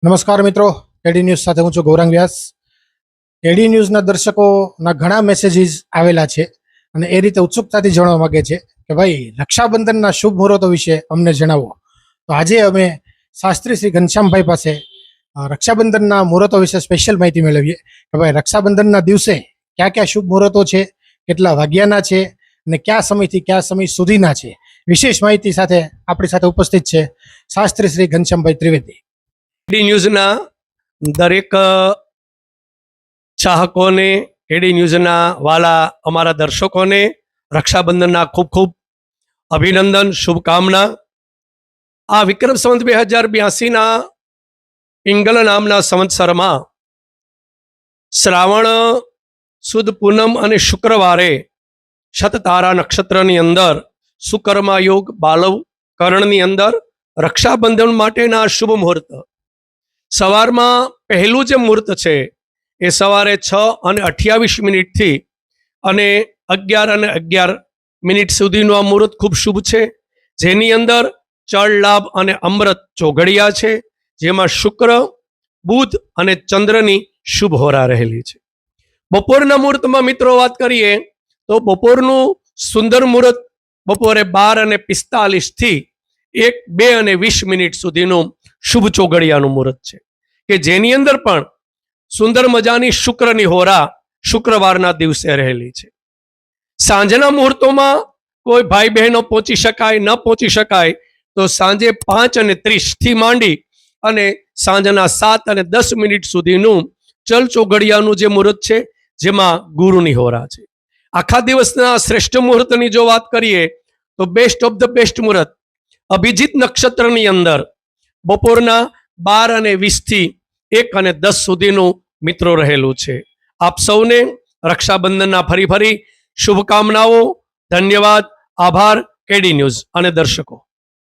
નમસ્કાર મિત્રો, કેડી ન્યૂઝ સાથે હું છું ગૌરાંગ વ્યાસ. કેડી ન્યૂઝના દર્શકોના ઘણા મેસેજીસ આવેલા છે અને એ રીતે ઉત્સુકતાથી જાણવા માગે છે કે ભાઈ રક્ષાબંધનના શુભ મુહૂર્તો વિશે અમને જણાવો. તો આજે અમે શાસ્ત્રી શ્રી ઘનશ્યામભાઈ પાસે રક્ષાબંધનના મુહૂર્તો વિશે સ્પેશિયલ માહિતી મેળવીએ કે ભાઈ રક્ષાબંધનના દિવસે કયા કયા શુભ મુહૂર્તો છે, કેટલા વાગ્યાના છે અને કયા સમયથી કયા સમય સુધીના છે. વિશેષ માહિતી સાથે આપણી સાથે ઉપસ્થિત છે શાસ્ત્રી શ્રી ઘનશ્યામભાઈ ત્રિવેદી. કેડી ન્યૂઝના દરેક ચાહકોને, કેડી ન્યૂઝના વાલા અમારા દર્શકોને રક્ષાબંધનના ખૂબ ખૂબ અભિનંદન, શુભકામના. આ વિક્રમ સંવત 2082ના પિંગલ નામના સંવત્સરમાં શ્રાવણ સુદ પૂનમ અને શુક્રવારે શતતારા નક્ષત્રની અંદર સુકર્મા યોગ બાલવ કરણની અંદર રક્ષાબંધન માટેના શુભ મુહૂર્ત સવારમાં પહેલું જે મુહૂર્ત છે એ સવારે 6:28 અને 11:11 સુધીનું આ મુહૂર્ત ખૂબ શુભ છે, જેની અંદર ચળ લાભ અને અમૃત ચોઘડિયા છે, જેમાં શુક્ર, બુધ અને ચંદ્રની શુભ હોરા રહેલી છે. બપોરના મુહૂર્તમાં મિત્રો વાત કરીએ તો બપોરનું સુંદર મુહૂર્ત બપોરે 12:45 1:20 સુધીનું શુભ ચોઘડિયાનું મુહૂર્ત છે કે જેની અંદર પણ સુંદર મજાની શુક્રની હોરા શુક્રવારના દિવસે રહેલી છે. સાંજના મુહૂર્તોમાં કોઈ ભાઈ બહેનો પહોંચી શકાય ન પહોંચી શકાય તો સાંજે 5:30 માંડી અને સાંજના 7:10 સુધીનું ચલ ચોઘડિયાનું જે મુહૂર્ત છે જેમાં ગુરુની હોરા છે. આખા દિવસના શ્રેષ્ઠ મુહૂર્તની જો વાત કરીએ તો બેસ્ટ ઓફ ધ બેસ્ટ મુહૂર્ત અભિજીત નક્ષત્રની અંદર બપોરના 12:20 1:10 સુધીનું મિત્રો રહેલું છે. આપ સૌને રક્ષાબંધનના ફરી શુભકામનાઓ. ધન્યવાદ, આભાર કેડી ન્યૂઝ અને દર્શકો.